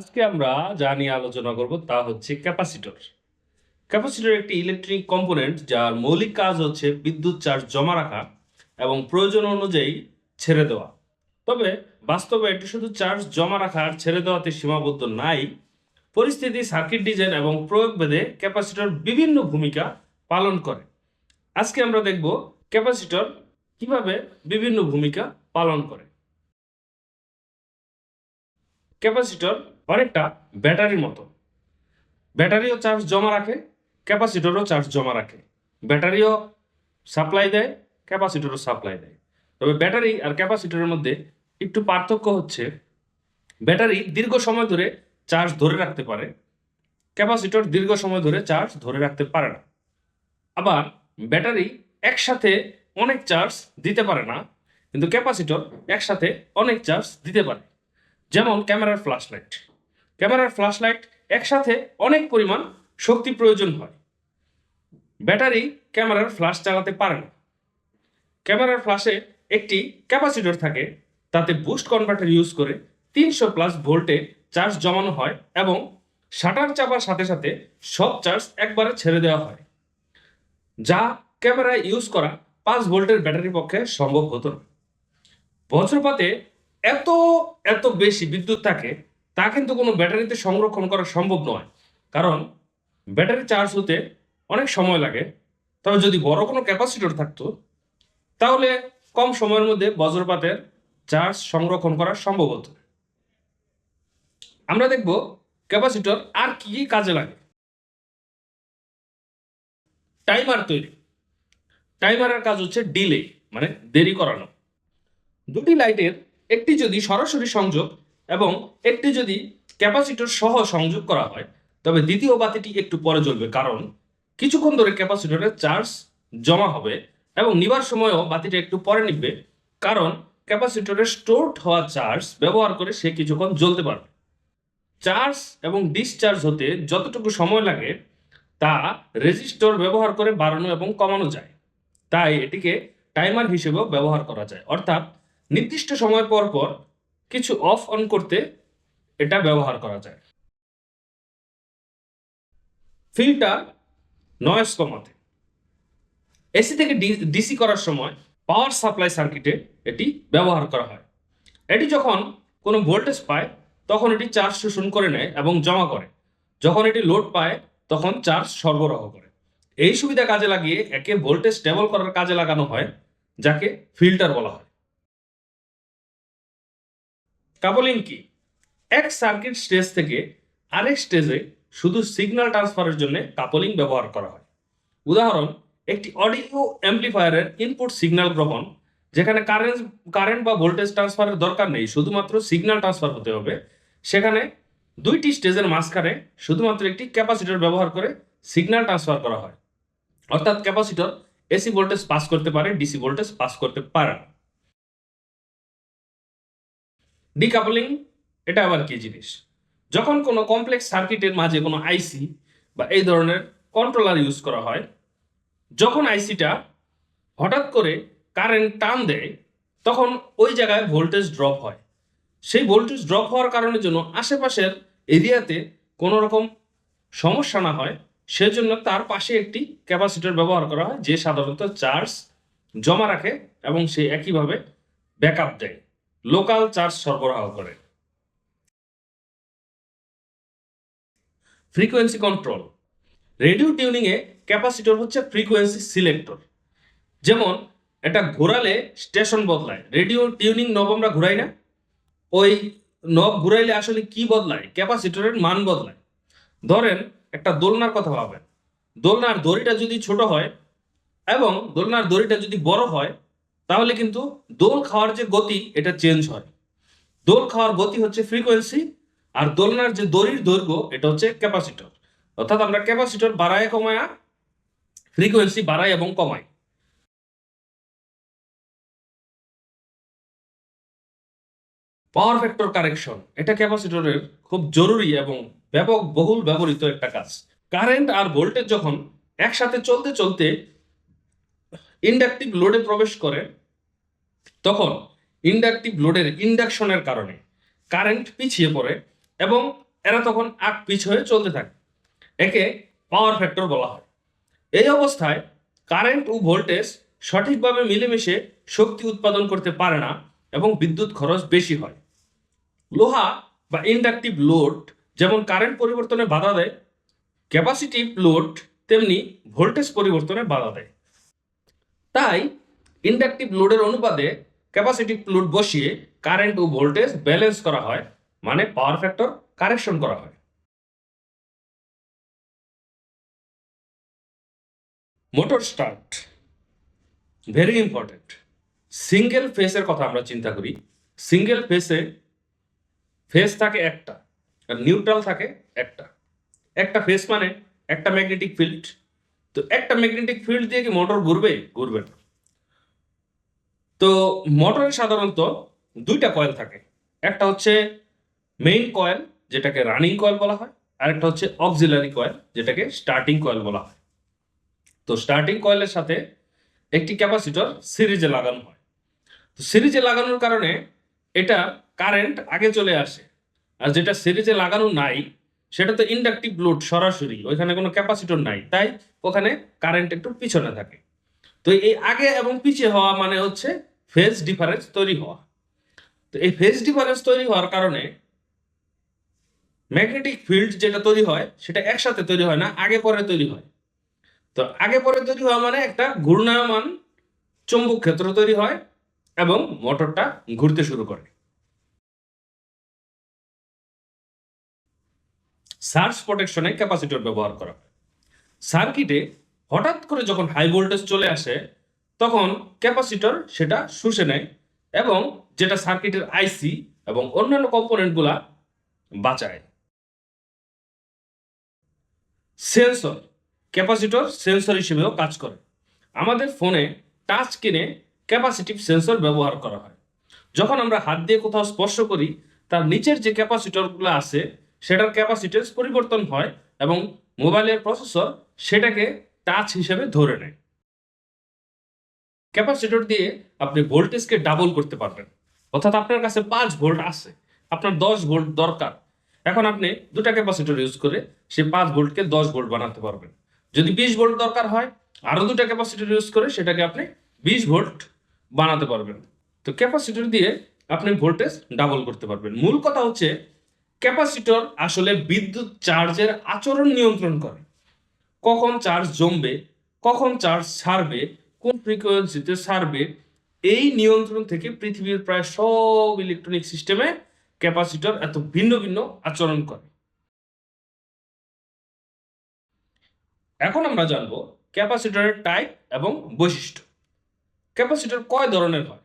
আজকে আমরা যা নিয়ে আলোচনা করব তা হচ্ছে ক্যাপাসিটর। ক্যাপাসিটর একটি ইলেকট্রনিক কম্পোনেন্ট যার মৌলিক কাজ হচ্ছে বিদ্যুৎ চার্জ জমা রাখা এবং প্রয়োজন অনুযায়ী ছেড়ে দেওয়া। তবে বাস্তবে এটি শুধু চার্জ জমা রাখা আর ছেড়ে দেওয়াতে সীমাবদ্ধ নাই। পরিস্থিতি, সার্কিট ডিজাইন এবং প্রয়োগ ভেদে ক্যাপাসিটর বিভিন্ন ভূমিকা পালন করে। আজকে আমরা দেখব ক্যাপাসিটর কিভাবে বিভিন্ন ভূমিকা পালন করে। ক্যাপাসিটর অনেকটা ব্যাটারির মতো। ব্যাটারিও চার্জ জমা রাখে, ক্যাপাসিটরও চার্জ জমা রাখে। ব্যাটারিও সাপ্লাই দেয়, ক্যাপাসিটরও সাপ্লাই দেয়। তবে ব্যাটারি আর ক্যাপাসিটরের মধ্যে একটু পার্থক্য হচ্ছে, ব্যাটারি দীর্ঘ সময় ধরে চার্জ ধরে রাখতে পারে, ক্যাপাসিটর দীর্ঘ সময় ধরে চার্জ ধরে রাখতে পারে না। আবার ব্যাটারি একসাথে অনেক চার্জ দিতে পারে না, কিন্তু ক্যাপাসিটর একসাথে অনেক চার্জ দিতে পারে। যেমন ক্যামেরার ফ্ল্যাশ লাইট। ক্যামেরার ফ্ল্যাশ লাইট একসাথে অনেক পরিমাণ শক্তি প্রয়োজন হয়। ব্যাটারি ক্যামেরার ফ্ল্যাশ চালাতে পারে না। ক্যামেরার ফ্ল্যাশে একটি ক্যাপাসিটর থাকে, তাতে বুস্ট কনভার্টার ইউজ করে 300+ ভোল্টে চার্জ জমানো হয় এবং শাটার চাপার সাথে সাথে সব চার্জ একবারে ছেড়ে দেওয়া হয়, যা ক্যামেরায় ইউজ করা 5 ভোল্টের ব্যাটারির পক্ষে সম্ভব হতো না। বজ্রপাতে এত এত বেশি বিদ্যুৎ থাকে তা কিন্তু কোনো ব্যাটারিতে সংরক্ষণ করা সম্ভব নয়, কারণ ব্যাটারি চার্জ হতে অনেক সময় লাগে। তবে যদি বড় কোনো ক্যাপাসিটর থাকতো, তাহলে কম সময়ের মধ্যে বজ্রপাতের চার্জ সংরক্ষণ করা সম্ভব হতো। আমরা দেখব ক্যাপাসিটর আর কি কি কাজে লাগে। টাইমার তৈরি। টাইমারের কাজ হচ্ছে ডিলে, মানে দেরি করানো। দুটি লাইটের একটি যদি সরাসরি সংযোগ এবং একটি যদি ক্যাপাসিটর সহ সংযোগ করা হয়, তবে দ্বিতীয় বাতিটি একটু পরে জ্বলবে, কারণ কিছুক্ষণ ধরে ক্যাপাসিটরের চার্জ জমা হবে এবং নিবার সময়ও বাতিটা একটু পরে নিবে, কারণ ক্যাপাসিটরের স্টোরড হওয়া চার্জ ব্যবহার করে সে কিছুক্ষণ জ্বলতে পারবে। চার্জ এবং ডিসচার্জ হতে যতটুকু সময় লাগে তা রেজিস্টর ব্যবহার করে বাড়ানো এবং কমানো যায়। তাই এটিকে টাইমার হিসেবেও ব্যবহার করা যায়, অর্থাৎ নির্দিষ্ট সময় পর পর কিছু অফ অন করতে এটা ব্যবহার করা যায়। ফিল্টার নয়েজ কমাতে। এসি থেকে ডিসি করার সময় পাওয়ার সাপ্লাই সার্কিটে এটি ব্যবহার করা হয়। এটি যখন কোনো ভোল্টেজ পায় তখন এটি চার্জ শোষণ করে নেয় এবং জমা করে, যখন এটি লোড পায় তখন চার্জ সরবরাহ করে। এই সুবিধা কাজে লাগিয়ে একে ভোল্টেজ স্টেবল করার কাজে লাগানো হয়, যাকে ফিল্টার বলা হয়। কাপলিং কি? এক সার্কিট স্টেজ থেকে আরেক স্টেজে শুধু সিগন্যাল ট্রান্সফারের জন্য কাপলিং ব্যবহার করা হয়। উদাহরণ, একটি অডিও অ্যাম্প্লিফায়ারের ইনপুট সিগন্যাল গ্রহণ, যেখানে কারেন্ট বা ভোল্টেজ ট্রান্সফারের দরকার নেই, শুধুমাত্র সিগন্যাল ট্রান্সফার হতে হবে। সেখানে দুইটি স্টেজের মাঝখানে শুধুমাত্র একটি ক্যাপাসিটর ব্যবহার করে সিগন্যাল ট্রান্সফার করা হয়। অর্থাৎ ক্যাপাসিটর এসি ভোল্টেজ পাস করতে পারে, ডিসি ভোল্টেজ পাস করতে পারে না। ডিকাপলিং এটা আবার কি জিনিস? যখন কোনো কমপ্লেক্স সার্কিটের মাঝে কোনো আইসি বা এই ধরনের কন্ট্রোলার ইউজ করা হয়, যখন আইসিটা হঠাৎ করে কারেন্ট টান দেয়, তখন ওই জায়গায় ভোল্টেজ ড্রপ হয়। সেই ভোল্টেজ ড্রপ হওয়ার কারণের জন্য আশেপাশের এরিয়াতে কোনো রকম সমস্যা না হয়, সেজন্য তার পাশে একটি ক্যাপাসিটর ব্যবহার করা হয়, যে সাধারণত চার্জ জমা রাখে এবং সে একইভাবে ব্যাকআপ দেয়, লোকাল চার্জ সরবরাহ করে। Frequency control. রেডিও টিউনিংয়ে ক্যাপাসিটর হচ্ছে ফ্রিকোয়েন্সি সিলেক্টর। যেমন এটা ঘোরালে স্টেশন বদলায়। রেডিও টিউনিং নব আমরা ঘুরাই না, ওই নব ঘুরাইলে আসলে কি বদলায়? ক্যাপাসিটরের মান বদলায়। ধরেন একটা দোলনার কথা ভাবেন, দোলনার দড়িটা যদি ছোট হয় এবং দোলনার দড়িটা যদি বড় হয়, তাহলে কিন্তু দোল খাওয়ার যে গতি এটা চেঞ্জ হয়। দোল খাওয়ার গতি হচ্ছে ফ্রিকোয়েন্সি, আর দোলনার যে দড়ির দৈর্ঘ্য এটা হচ্ছে ক্যাপাসিটর। অর্থাৎ আমরা ক্যাপাসিটর বাড়ায় কমায় ফ্রিকোয়েন্সি বাড়াই এবং কমাই। পাওয়ার ফ্যাক্টর কারেকশন, এটা ক্যাপাসিটরের খুব জরুরি এবং ব্যাপক বহুল ব্যবহৃত একটা কাজ। কারেন্ট আর ভোল্টেজ যখন একসাথে চলতে চলতে ইন্ডাকটিভ লোডে প্রবেশ করে, তখন ইন্ডাকটিভ লোডের ইন্ডাকশনের কারণে কারেন্ট পিছিয়ে পড়ে এবং এরা তখন আগ পিছ হয়ে চলতে থাকে। একে পাওয়ার ফ্যাক্টর বলা হয়। এই অবস্থায় কারেন্ট ও ভোল্টেজ সঠিকভাবে মিলেমিশে শক্তি উৎপাদন করতে পারে না এবং বিদ্যুৎ খরচ বেশি হয়। লোহা বা ইন্ডাকটিভ লোড যেমন কারেন্ট পরিবর্তনে বাধা দেয়, ক্যাপাসিটিভ লোড তেমনি ভোল্টেজ পরিবর্তনে বাধা দেয়। তাই ইন্ডাকটিভ লোডের অনুপাতে ক্যাপাসিটিভ লোড বসিয়ে কারেন্ট ও ভোল্টেজ ব্যালেন্স করা হয়, মানে পাওয়ার ফ্যাক্টর কারেকশন করা হয়। Motor start very important. Single ফেসের কথা আমরা চিন্তা করি। সিঙ্গেল ফেসে ফেস থাকে একটা আর নিউট্রাল থাকে একটা। একটা ফেস মানে একটা ম্যাগনেটিক ফিল্ড। তো একটা ম্যাগনেটিক ফিল্ড দিয়ে কি মোটর ঘুরবে? ঘুরবে না। তো মোটরে সাধারণত দুইটা কয়েল থাকে। একটা হচ্ছে মেইন কয়েল, যেটাকে রানিং কয়েল বলা হয়, আর একটা হচ্ছে অক্সিলারি কয়েল, যেটাকে স্টার্টিং কয়েল বলা হয়। তো স্টার্টিং কয়েলের সাথে একটি ক্যাপাসিটর সিরিজে লাগানো হয়। তো সিরিজে লাগানোর কারণে এটা কারেন্ট আগে চলে আসে। আর যেটা সিরিজে লাগানো নাই সেটা তো ইন্ডাকটিভ লোড সরাসরি, ওইখানে কোনো ক্যাপাসিটর নাই, তাই ওখানে কারেন্ট একটু পিছনে থাকে। তো এই আগে এবং পিছিয়ে হওয়া মানে হচ্ছে ফেজ ডিফারেন্স তৈরি হওয়া। তো এই ফেজ ডিফারেন্স তৈরি হওয়ার কারণে ম্যাগনেটিক ফিল্ড যেটা তৈরি হয় সেটা একসাথে তৈরি হয় না, আগে পরে তৈরি হয়। তো আগে পরে তৈরি হওয়া মানে একটা ঘূর্ণায়মান চৌম্বক ক্ষেত্র তৈরি হয় এবং মোটরটা ঘুরতে শুরু করে। সার্জ প্রোটেকশনে ক্যাপাসিটর ব্যবহার করা হয়। সার্কিটে হঠাৎ করে যখন হাই ভোল্টেজ চলে আসে তখন ক্যাপাসিটর সেটা শুষে নেয় এবং যেটা সার্কিটের আইসি এবং অন্যান্য কম্পোনেন্টগুলা বাঁচায়। সেন্সর ক্যাপাসিটর সেন্সর হিসেবেও কাজ করে। আমাদের ফোনে টাচ স্ক্রিনে ক্যাপাসিটিভ সেন্সর ব্যবহার করা হয়। যখন আমরা হাত দিয়ে কোথাও স্পর্শ করি তার নিচের যে ক্যাপাসিটরগুলো আছে সেটার ক্যাপাসিটেন্স পরিবর্তন হয় এবং মোবাইলের প্রসেসর সেটাকে টাচ হিসেবে ধরে নেয়। ক্যাপাসিটর দিয়ে আপনি ভোল্টেজকে ডাবল করতে পারবেন। অর্থাৎ আপনার কাছে 5 ভোল্ট আছে, আপনার 10 ভোল্ট দরকার। এখন আপনি দুটা ক্যাপাসিটর ইউজ করে সেই 5 ভোল্টকে 10 ভোল্ট বানাতে পারবেন। যদি 20 ভোল্ট দরকার হয় আরো দুটা ক্যাপাসিটর ইউজ করে সেটাকে আপনি 20 ভোল্ট বানাতে পারবেন। তো ক্যাপাসিটর দিয়ে আপনি ভোল্টেজ ডাবল করতে পারবেন। মূল কথা হচ্ছে ক্যাপাসিটর আসলে বিদ্যুৎ চার্জের আচরণ নিয়ন্ত্রণ করে। কখন চার্জ জমবে, কখন চার্জ ছাড়বে, কোন ফ্রিকোয়েন্সিতে ছাড়বে, এই নিয়ন্ত্রণ থেকে পৃথিবীর প্রায় সব ইলেকট্রনিক সিস্টেমে ক্যাপাসিটর এত ভিন্ন ভিন্ন আচরণ করে। এখন আমরা জানবো ক্যাপাসিটরের টাইপ এবং বৈশিষ্ট্য। ক্যাপাসিটর কয় ধরনের হয়?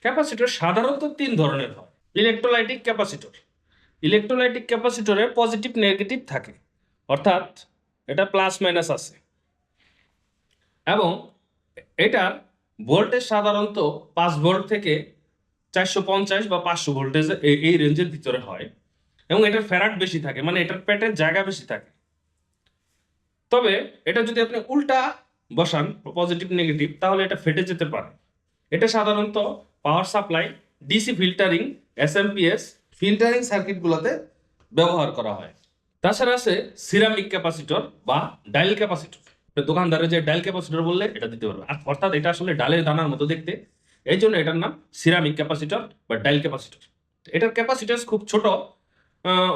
ক্যাপাসিটর সাধারণত 3 ধরনের হয়। Electrolytic capacitor. Electrolytic positive negative থাকে, অর্থাৎ এটা প্লাস মাইনাস আছে এবং এটার ভোল্টেজ সাধারণত 5 ভোল্ট থেকে 450 বা 500 ভোল্টেজ এই রেঞ্জের ভিতরে হয় এবং এটার ফ্যারাড বেশি থাকে, মানে এটার পেটের জায়গা বেশি থাকে। তবে এটা যদি আপনি উল্টা বসান পজিটিভ নেগেটিভ তাহলে এটা ফেটে যেতে পারে। এটা সাধারণত power supply, DC filtering, SMPS filtering সার্কিটগুলোতে ব্যবহার করা হয়। তাছাড়া আছে সিরামিক ক্যাপাসিটর বা ডায়াল ক্যাপাসিটর। দোকানদারে যে ডায়াল ক্যাপাসিটর বললে এটা দিতে পারবে, অর্থাৎ এটা আসলে ডালের দানার মতো দেখতে, এই জন্য এটার নাম সিরামিক ক্যাপাসিটর বা ডায়াল ক্যাপাসিটর। এটার ক্যাপাসিটেন্স খুব ছোট,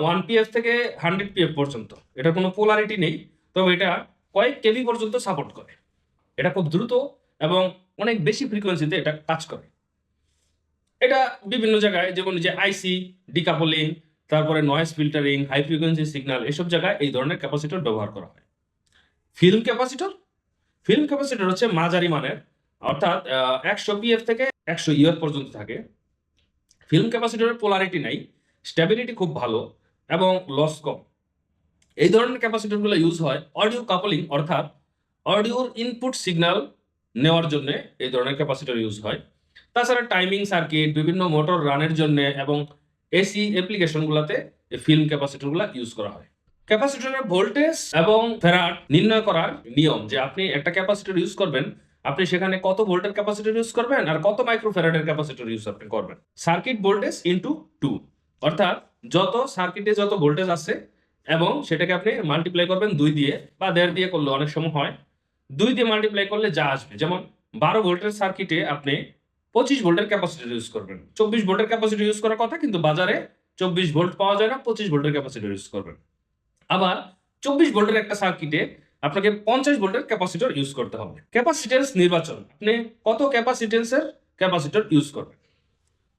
1 pf থেকে 100 pf পর্যন্ত। এটার কোনো পোলারিটি নেই, তবে এটা কয়েক কেভি পর্যন্ত সাপোর্ট করে। এটা খুব দ্রুত এবং অনেক বেশি ফ্রিকোয়েন্সিতে এটা কাজ করে। এটা বিভিন্ন জায়গায় যেমন যে আইসি, ডিকাপলিং, তারপরে noise filtering, high frequency signal, এসব জায়গায় এই ধরনের ক্যাপাসিটর ব্যবহার করা হয়। Film capacitor. ফিল্ম ক্যাপাসিটর হচ্ছে মাঝারি মানের, অর্থাৎ 100 pf থেকে 100 uf পর্যন্ত থাকে। ফিল্ম ক্যাপাসিটরের পোলারিটি নাই, স্টেবিলিটি খুব ভালো এবং লস কম। এই ধরনের ক্যাপাসিটরগুলো ইউজ হয় অডিও কাপলিং, অর্থাৎ অডিওর ইনপুট সিগন্যাল নেওয়ার জন্য এই ধরনের ক্যাপাসিটর ইউজ হয়। তাছাড়া টাইমিং সার্কিট, বিভিন্ন মোটর রানের জন্য এবং এসি অ্যাপ্লিকেশনগুলোতে এই ফিল্ম ক্যাপাসিটরগুলো ইউজ করা হয়। ক্যাপাসিটরের ভোল্টেজ এবং ফ্যারাড নির্ণয় করার নিয়ম, যে আপনি একটা ক্যাপাসিটর ইউজ করবেন, আপনি সেখানে কত ভোল্টের ক্যাপাসিটর ইউজ করবেন আর কত মাইক্রোফ্যারাডের ক্যাপাসিটর ইউজ আপনি করবেন। সার্কিট ভোল্টেজ ইনটু 2, অর্থাৎ যত সার্কিটে যত ভোল্টেজ আছে এবং সেটাকে আপনি মাল্টিপ্লাই করবেন 2 দিয়ে বা 1.5 দিয়ে করলে অনেক সময় হয়। 2 দিয়ে মাল্টিপ্লাই করলে যা আসবে, যেমন 12 ভোল্টের সার্কিটে আপনি 25 ভোল্টের ক্যাপাসিটর ইউজ করবেন। 24 ভোল্টের ক্যাপাসিটর ইউজ করার কথা, কিন্তু বাজারে 24 ভোল্ট পাওয়া যায় না, 25 ভোল্টের ক্যাপাসিটর ইউজ করবেন। আবার 24 ভোল্টের একটা সার্কিটে আপনাকে 50 ভোল্টের ক্যাপাসিটর ইউজ করতে হবে। ক্যাপাসিট্যান্স নির্বাচন, আপনি কত ক্যাপাসিট্যান্সের ক্যাপাসিটর ইউজ করবেন।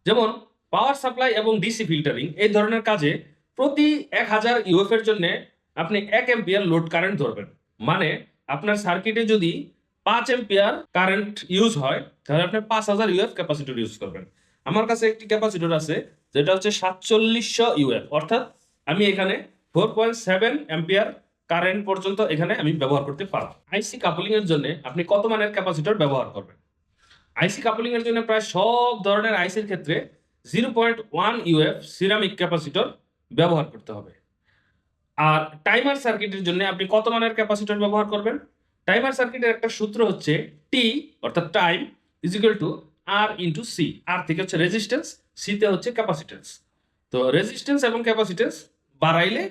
যেমন পাওয়ার সাপ্লাই এবং ডিসি ফিল্টারিং এই ধরনের কাজে প্রতি 1000 ইউএফ এর জন্য আপনি 1 এম্পিয়ার লোড কারেন্ট ধরবেন। মানে আপনার সার্কিটে যদি 5 এম্পিয়ার কারেন্ট ইউজ হয়, তাহলে আপনি 5000 ইউএফ ক্যাপাসিটর ইউজ করবেন। আমার কাছে একটি ক্যাপাসিটর আছে যেটা হচ্ছে 4700 ইউএফ, অর্থাৎ আমি এখানে 4.7 এম্পিয়ার কারেন্ট পর্যন্ত এখানে আমি ব্যবহার করতে পারবো। আইসি কাপলিং এর জন্য আপনি কত মানের ক্যাপাসিটর ব্যবহার করবেন? আইসি কাপলিং এর জন্য প্রায় সব ধরনের আইসির ক্ষেত্রে 0.1 ইউএফ সিরামিক ক্যাপাসিটর ব্যবহার করতে হবে। আর টাইমার সার্কিটের জন্য আপনি কত মানের ক্যাপাসিটর ব্যবহার করবেন? টাইমার সার্কিটের একটা সূত্র হচ্ছে টি অর্থাৎ time is equal to R into C. R থেকে হচ্ছে রেজিস্ট্যান্স, সি তে হচ্ছে ক্যাপাসিটেন্স। তো রেজিস্ট্যান্স এবং ক্যাপাসিটেন্স বাড়াইলে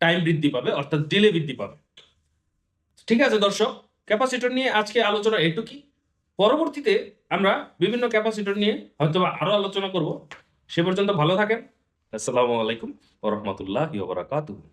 টাইম বৃদ্ধি পাবে, অর্থাৎ ডিলে বৃদ্ধি পাবে। ঠিক আছে দর্শক, ক্যাপাসিটর নিয়ে আজকে আলোচনা এটুকুই। পরবর্তীতে আমরা বিভিন্ন ক্যাপাসিটর নিয়ে হয়তো আরো আলোচনা করব। সে পর্যন্ত ভালো থাকেন। আসসালামু আলাইকুম ওয়া রাহমাতুল্লাহি ওয়া বারাকাতুহু।